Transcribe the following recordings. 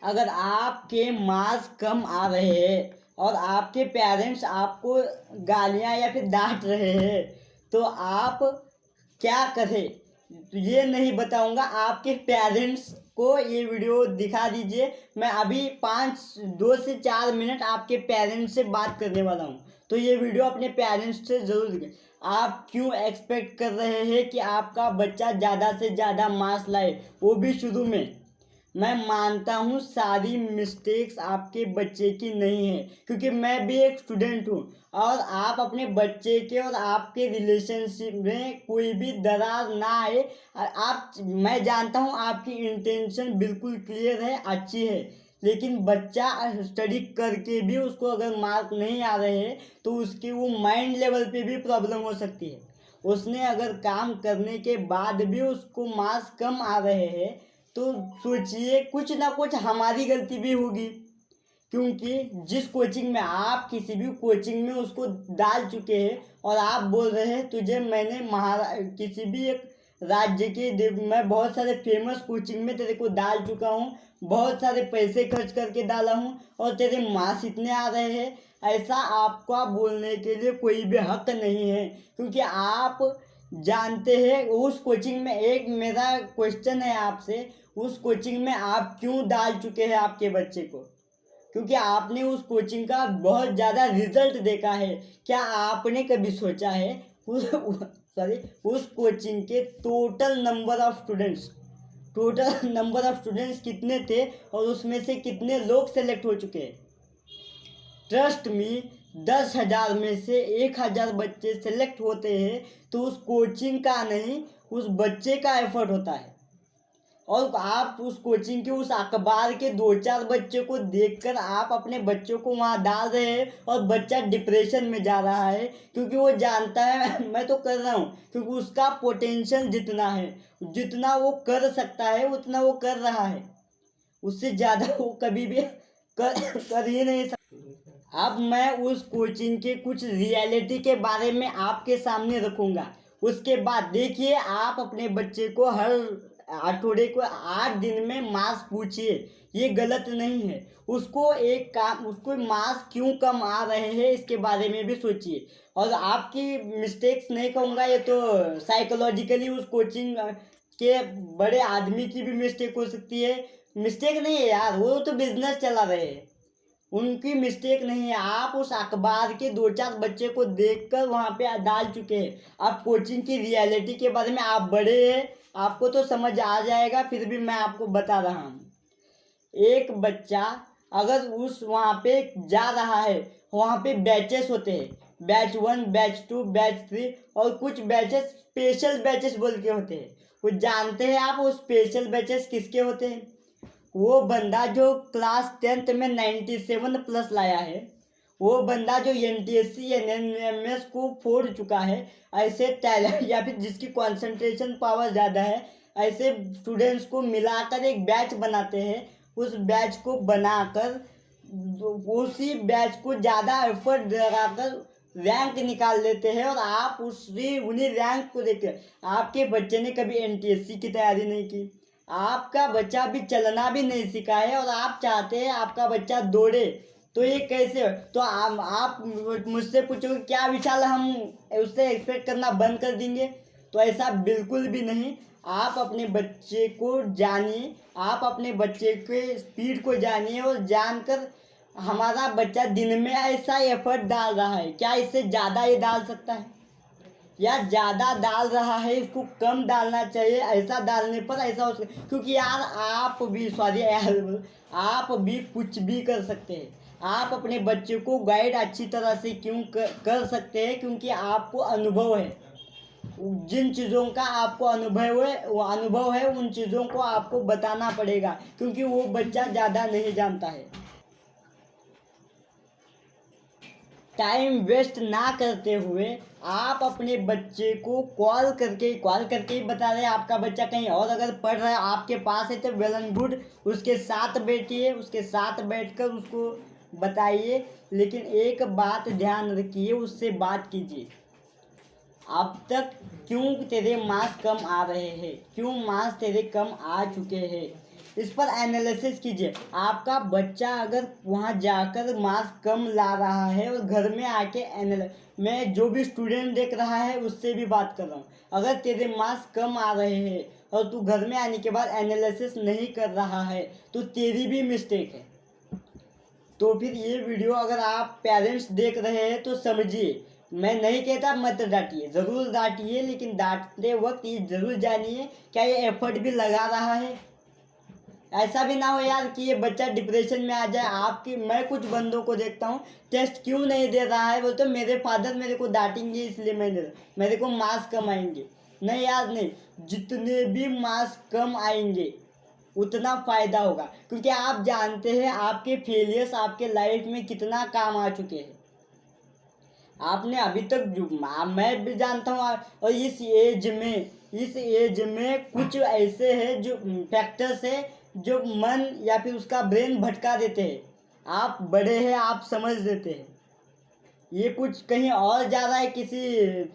अगर आपके मार्क्स कम आ रहे हैं और आपके पेरेंट्स आपको गालियां या फिर डांट रहे हैं तो आप क्या करें, तो ये नहीं बताऊंगा। आपके पेरेंट्स को ये वीडियो दिखा दीजिए। मैं अभी 2 से 4 मिनट आपके पेरेंट्स से बात करने वाला हूँ, तो ये वीडियो अपने पेरेंट्स से ज़रूर देखें। आप क्यों एक्सपेक्ट कर रहे हैं कि आपका बच्चा ज़्यादा से ज़्यादा मार्क्स लाए, वो भी शुरू में। मैं मानता हूँ सारी मिस्टेक्स आपके बच्चे की नहीं है, क्योंकि मैं भी एक स्टूडेंट हूँ। और आप अपने बच्चे के और आपके रिलेशनशिप में कोई भी दरार ना आए। मैं जानता हूँ आपकी इंटेंशन बिल्कुल क्लियर है, अच्छी है, लेकिन बच्चा स्टडी करके भी उसको अगर मार्क नहीं आ रहे हैं तो उसके वो माइंड लेवल पे भी प्रॉब्लम हो सकती है। उसने अगर काम करने के बाद भी उसको मार्क्स कम आ रहे हैं तो सोचिए कुछ ना कुछ हमारी गलती भी होगी। क्योंकि जिस कोचिंग में आप किसी भी कोचिंग में उसको डाल चुके हैं और आप बोल रहे हैं तुझे मैंने किसी भी एक राज्य के मैं बहुत सारे फेमस कोचिंग में तेरे को डाल चुका हूँ, बहुत सारे पैसे खर्च करके डाला हूँ और तेरे मार्क्स इतने आ रहे हैं, ऐसा आपका बोलने के लिए कोई भी हक नहीं है। क्योंकि आप जानते हैं उस कोचिंग में, एक मेरा क्वेश्चन है आपसे, उस कोचिंग में आप क्यों डाल चुके हैं आपके बच्चे को? क्योंकि आपने उस कोचिंग का बहुत ज़्यादा रिजल्ट देखा है। क्या आपने कभी सोचा है उस कोचिंग के टोटल नंबर ऑफ स्टूडेंट्स कितने थे और उसमें से कितने लोग सेलेक्ट हो चुके हैं? ट्रस्ट मी, 10,000 में से 1,000 बच्चे सेलेक्ट होते हैं तो उस कोचिंग का नहीं, उस बच्चे का एफर्ट होता है। और आप उस कोचिंग के उस अखबार के 2-4 बच्चे को देखकर आप अपने बच्चों को वहाँ डाल रहे हैं और बच्चा डिप्रेशन में जा रहा है, क्योंकि वो जानता है मैं तो कर रहा हूँ, क्योंकि उसका पोटेंशियल जितना है, जितना वो कर सकता है उतना वो कर रहा है, उससे ज़्यादा वो कभी भी कर ही नहीं सकता। अब मैं उस कोचिंग के कुछ रियलिटी के बारे में आपके सामने रखूँगा। उसके बाद देखिए, आप अपने बच्चे को हर अठौड़े को 8 दिन में मार्क्स पूछिए, ये गलत नहीं है। उसको मार्क्स क्यों कम आ रहे हैं इसके बारे में भी सोचिए। और आपकी मिस्टेक्स नहीं कहूँगा, ये तो साइकोलॉजिकली उस कोचिंग के बड़े आदमी की भी मिस्टेक हो सकती है। मिस्टेक नहीं है यार, वो तो बिजनेस चला रहे हैं, उनकी मिस्टेक नहीं है। आप उस अखबार के 2-4 बच्चे को देखकर वहाँ पे डाल चुके हैं। आप कोचिंग की रियलिटी के बारे में, आप बड़े हैं, आपको तो समझ आ जाएगा, फिर भी मैं आपको बता रहा हूँ। एक बच्चा अगर उस वहाँ पे जा रहा है, वहाँ पे बैचेस होते हैं, बैच 1, बैच 2, बैच 3, और कुछ बैचेस स्पेशल बैचेस बोल के होते हैं। वो जानते हैं आप वो स्पेशल बैचेस किसके होते हैं? वो बंदा जो क्लास 10th में 97+ लाया है, वो बंदा जो NTSC NMS को फोड़ चुका है, ऐसे टैलेंट या फिर जिसकी कंसंट्रेशन पावर ज़्यादा है, ऐसे स्टूडेंट्स को मिलाकर एक बैच बनाते हैं। उस बैच को बनाकर उसी बैच को ज़्यादा एफर्ट लगाकर रैंक निकाल लेते हैं, और आप उन्हीं रैंक को देखते। आपके बच्चे ने कभी NTSC की तैयारी नहीं की, आपका बच्चा भी चलना भी नहीं सीखा है, और आप चाहते हैं आपका बच्चा दौड़े, तो ये कैसे? तो आप मुझसे पूछोगे क्या विशाल हम उससे एक्सपेक्ट करना बंद कर देंगे? तो ऐसा बिल्कुल भी नहीं। आप अपने बच्चे को जानिए, आप अपने बच्चे के स्पीड को जानिए, और जानकर हमारा बच्चा दिन में ऐसा एफर्ट डाल रहा है, क्या इससे ज़्यादा ये डाल सकता है? या ज़्यादा डाल रहा है, इसको कम डालना चाहिए, ऐसा डालने पर ऐसा हो सकता। क्योंकि यार आप भी कुछ भी कर सकते हैं। आप अपने बच्चे को गाइड अच्छी तरह से क्यों कर सकते हैं? क्योंकि आपको अनुभव है, जिन चीज़ों का आपको अनुभव है उन चीज़ों को आपको बताना पड़ेगा, क्योंकि वो बच्चा ज़्यादा नहीं जानता है। टाइम वेस्ट ना करते हुए आप अपने बच्चे को कॉल करके ही बता रहे आपका बच्चा कहीं और अगर पढ़ रहा है आपके पास है तो वेल एंड गुड, उसके साथ बैठिए, उसके साथ बैठकर उसको बताइए। लेकिन एक बात ध्यान रखिए, उससे बात कीजिए, अब तक क्यों तेरे मार्क्स कम आ रहे हैं, क्यों मार्क्स तेरे कम आ चुके हैं, इस पर एनालिसिस कीजिए। आपका बच्चा अगर वहाँ जाकर मार्क्स कम ला रहा है और घर में आके मैं जो भी स्टूडेंट देख रहा है उससे भी बात कर रहा हूँ, अगर तेरे मार्क्स कम आ रहे हैं और तू घर में आने के बाद एनालिसिस नहीं कर रहा है तो तेरी भी मिस्टेक है। तो फिर ये वीडियो अगर आप पेरेंट्स देख रहे हैं तो समझिए, मैं नहीं कहता मत डांटिए, ज़रूर डांटिए, लेकिन डांटते वक्त ये ज़रूर जानिए क्या ये एफर्ट भी लगा रहा है। ऐसा भी ना हो यार कि ये बच्चा डिप्रेशन में आ जाए। आपकी मैं कुछ बंदों को देखता हूँ टेस्ट क्यों नहीं दे रहा है, बोलते मेरे फादर मेरे को डांटेंगे इसलिए मैं नहीं, मेरे को मार्क्स कम आएंगे। नहीं यार नहीं, जितने भी मार्क्स कम आएंगे उतना फ़ायदा होगा, क्योंकि आप जानते हैं आपके फेलियर्स आपके लाइफ में कितना काम आ चुके हैं। आपने अभी तक मैं भी जानता हूँ, और इस एज में कुछ ऐसे हैं जो फैक्टर्स है जो मन या फिर उसका ब्रेन भटका देते हैं। आप बड़े हैं, आप समझ देते हैं, ये कुछ कहीं और जा रहा है, किसी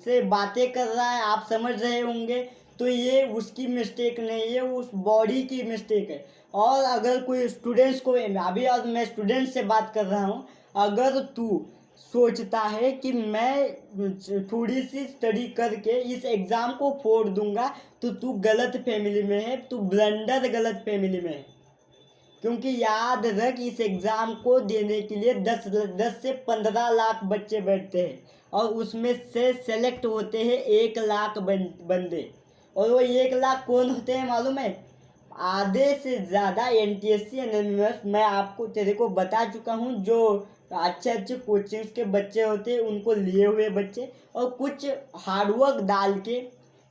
से बातें कर रहा है, आप समझ रहे होंगे, तो ये उसकी मिस्टेक नहीं है, उस बॉडी की मिस्टेक है। और अगर कोई स्टूडेंट्स को अभी, और मैं स्टूडेंट से बात कर रहा हूँ, अगर तू सोचता है कि मैं थोड़ी सी स्टडी करके इस एग्ज़ाम को फोड़ दूंगा, तो तू गलत फैमिली में है, तू ब्लंडर गलत फैमिली में है। क्योंकि याद रख, इस एग्ज़ाम को देने के लिए 10 से 15 लाख बच्चे बैठते हैं और उसमें से सेलेक्ट होते हैं 1 लाख बंदे। और वो 1 लाख कौन होते हैं मालूम है? आधे से ज़्यादा NTSC एनएमएस मैं आपको तेरे को बता चुका हूँ, जो अच्छे अच्छे कोचिंग्स के बच्चे होते हैं उनको लिए हुए बच्चे, और कुछ हार्डवर्क डाल के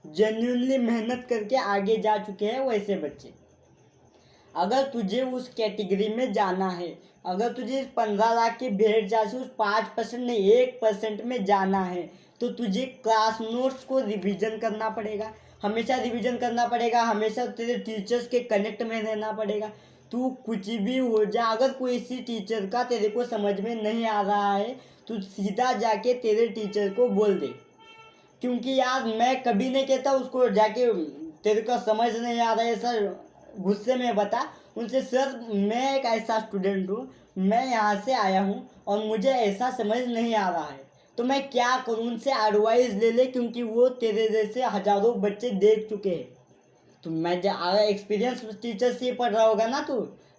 जेन्युइनली मेहनत करके आगे जा चुके हैं वैसे बच्चे। अगर तुझे उस कैटेगरी में जाना है, अगर तुझे 15 लाख की भेड़ से उस 5% नहीं 1% में जाना है, तो तुझे क्लास नोट्स को रिवीजन करना पड़ेगा, हमेशा रिवीजन करना पड़ेगा, हमेशा तेरे टीचर्स के कनेक्ट में रहना पड़ेगा। तू कुछ भी हो जा, अगर कोई इसी टीचर का तेरे को समझ में नहीं आ रहा है तो सीधा जाके तेरे टीचर को बोल दे। क्योंकि यार मैं कभी नहीं कहता उसको जाके तेरे को समझ नहीं आ रहा है सर, गुस्से में बता उनसे, सर मैं एक ऐसा स्टूडेंट हूँ, मैं यहाँ से आया हूँ और मुझे ऐसा समझ नहीं आ रहा है, तो मैं क्या करूँ, उनसे एडवाइस ले ले, क्योंकि वो तेरे जैसे हज़ारों बच्चे देख चुके हैं। तो मैं एक्सपीरियंस टीचर से पढ़ रहा होगा ना तू,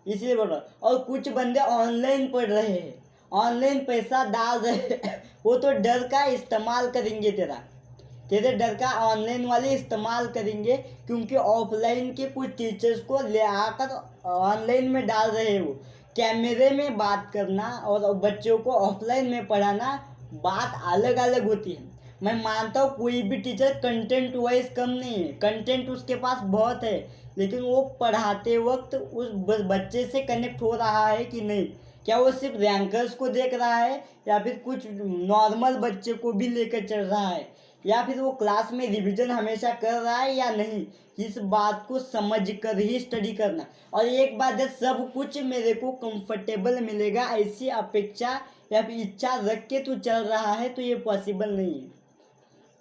इसलिए बोल रहा। और कुछ बंदे ऑनलाइन पढ़ रहे हैं, ऑनलाइन पैसा डाल रहे हैं वो तो डर का इस्तेमाल करेंगे, तेरे डर का ऑनलाइन वाले इस्तेमाल करेंगे, क्योंकि ऑफलाइन के कुछ टीचर्स को ले आकर ऑनलाइन में डाल रहे हैं। वो कैमरे में बात करना और बच्चों को ऑफलाइन में पढ़ाना बात अलग अलग होती है। मैं मानता हूँ कोई भी टीचर कंटेंट वाइज कम नहीं है, कंटेंट उसके पास बहुत है, लेकिन वो पढ़ाते वक्त उस बच्चे से कनेक्ट हो रहा है कि नहीं, क्या वो सिर्फ रैंकर्स को देख रहा है या फिर कुछ नॉर्मल बच्चे को भी लेकर चल रहा है, या फिर वो क्लास में रिवीजन हमेशा कर रहा है या नहीं, इस बात को समझ कर ही स्टडी करना। और एक बात है, सब कुछ मेरे को कंफर्टेबल मिलेगा ऐसी अपेक्षा या फिर इच्छा रख के तू चल रहा है तो ये पॉसिबल नहीं है।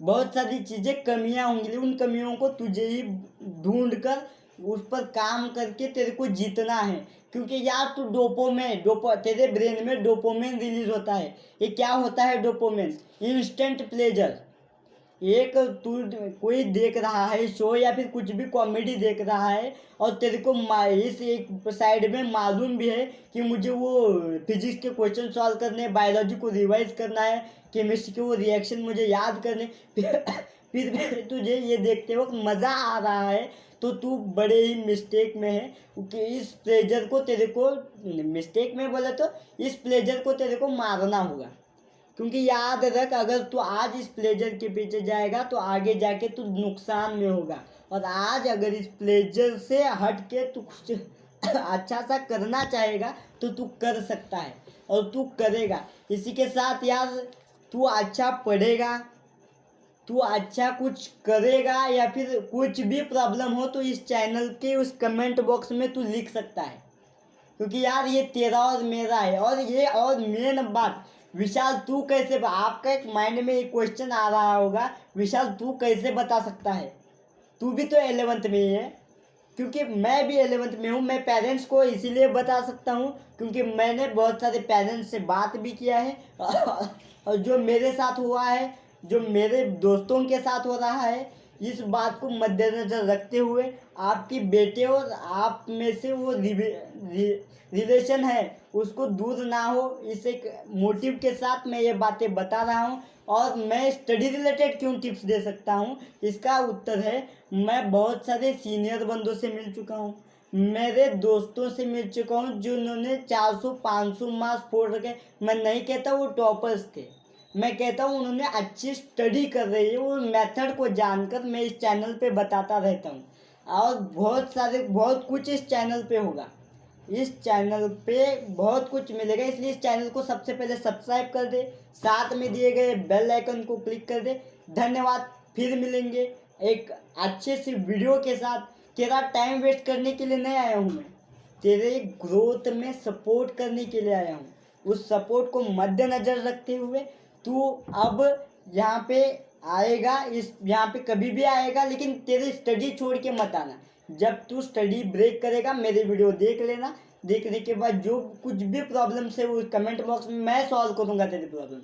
बहुत सारी चीज़ें कमियां होंगी, उन कमियों को तुझे ही ढूंढ कर उस पर काम करके तेरे को जीतना है। क्योंकि यार तू तेरे ब्रेन में डोपामिन रिलीज होता है। ये क्या होता है डोपामिन? Instant pleasure. एक तू कोई देख रहा है शो या फिर कुछ भी कॉमेडी देख रहा है और तेरे को इस एक साइड में मालूम भी है कि मुझे वो फिजिक्स के क्वेश्चन सॉल्व करने, बायोलॉजी को रिवाइज करना है, केमिस्ट्री के वो रिएक्शन मुझे याद करने, फिर तुझे ये देखते वक्त मज़ा आ रहा है, तो तू बड़े ही मिस्टेक में है। कि इस प्लेजर को तेरे को, मिस्टेक में बोले तो इस प्लेजर को तेरे को मारना होगा। क्योंकि याद रख, अगर तू आज इस प्लेजर के पीछे जाएगा तो आगे जाके तू नुकसान में होगा, और आज अगर इस प्लेजर से हट के तू कुछ अच्छा सा करना चाहेगा तो तू कर सकता है और तू करेगा। इसी के साथ यार, तू अच्छा पढ़ेगा, तू अच्छा कुछ करेगा, या फिर कुछ भी प्रॉब्लम हो तो इस चैनल के उस कमेंट बॉक्स में तू लिख सकता है, क्योंकि यार ये तेरा और मेरा है। और मेन बात, विशाल तू कैसे, आपका एक माइंड में एक क्वेश्चन आ रहा होगा, विशाल तू कैसे बता सकता है? तू भी तो 11th में ही है। क्योंकि मैं भी 11th में हूँ। मैं पेरेंट्स को इसीलिए बता सकता हूँ क्योंकि मैंने बहुत सारे पेरेंट्स से बात भी किया है और जो मेरे साथ हुआ है, जो मेरे दोस्तों के साथ हो रहा है, इस बात को मद्देनज़र रखते हुए आपकी बेटे और आप में से वो रिलेशन है उसको दूर ना हो, इस एक मोटिव के साथ मैं ये बातें बता रहा हूँ। और मैं स्टडी रिलेटेड क्यों टिप्स दे सकता हूँ, इसका उत्तर है मैं बहुत सारे सीनियर बंदों से मिल चुका हूँ, मेरे दोस्तों से मिल चुका हूँ जिन्होंने 400-500 मार्क्स फोड़ रखे। मैं नहीं कहता वो टॉपर्स थे, मैं कहता हूँ उन्होंने अच्छी स्टडी कर रही है, वो मेथड को जानकर मैं इस चैनल पे बताता रहता हूँ। और बहुत कुछ इस चैनल पे होगा, इस चैनल पे बहुत कुछ मिलेगा, इसलिए इस चैनल को सबसे पहले सब्सक्राइब कर दे, साथ में दिए गए बेल आइकन को क्लिक कर दे। धन्यवाद, फिर मिलेंगे एक अच्छे से वीडियो के साथ। तेरा टाइम वेस्ट करने के लिए नहीं आया हूँ मैं, तेरे ग्रोथ में सपोर्ट करने के लिए आया हूँ। उस सपोर्ट को मद्देनज़र रखते हुए तू अब यहाँ पे आएगा, इस यहाँ पे कभी भी आएगा, लेकिन तेरी स्टडी छोड़ के मत आना। जब तू स्टडी ब्रेक करेगा मेरे वीडियो देख लेना, देखने के बाद जो कुछ भी प्रॉब्लम्स है वो कमेंट बॉक्स में मैं सॉल्व करूँगा। तेरी प्रॉब्लम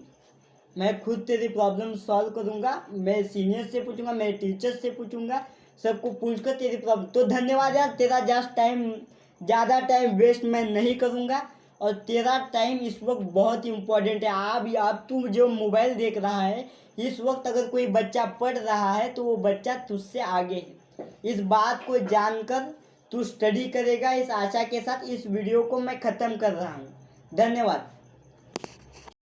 मैं खुद तेरी प्रॉब्लम सॉल्व करूँगा, मैं सीनियर से पूछूंगा, मैं टीचर से पूछूंगा, सबको पूछ कर तेरी प्रॉब्लम। तो धन्यवाद यार, तेरा ज़्यादा टाइम वेस्ट मैं नहीं करूँगा और तेरा टाइम इस वक्त बहुत इम्पोर्टेंट है। आप तू जो मोबाइल देख रहा है इस वक्त, अगर कोई बच्चा पढ़ रहा है तो वो बच्चा तुझसे आगे है। इस बात को जानकर तू स्टडी करेगा, इस आशा के साथ इस वीडियो को मैं ख़त्म कर रहा हूँ। धन्यवाद।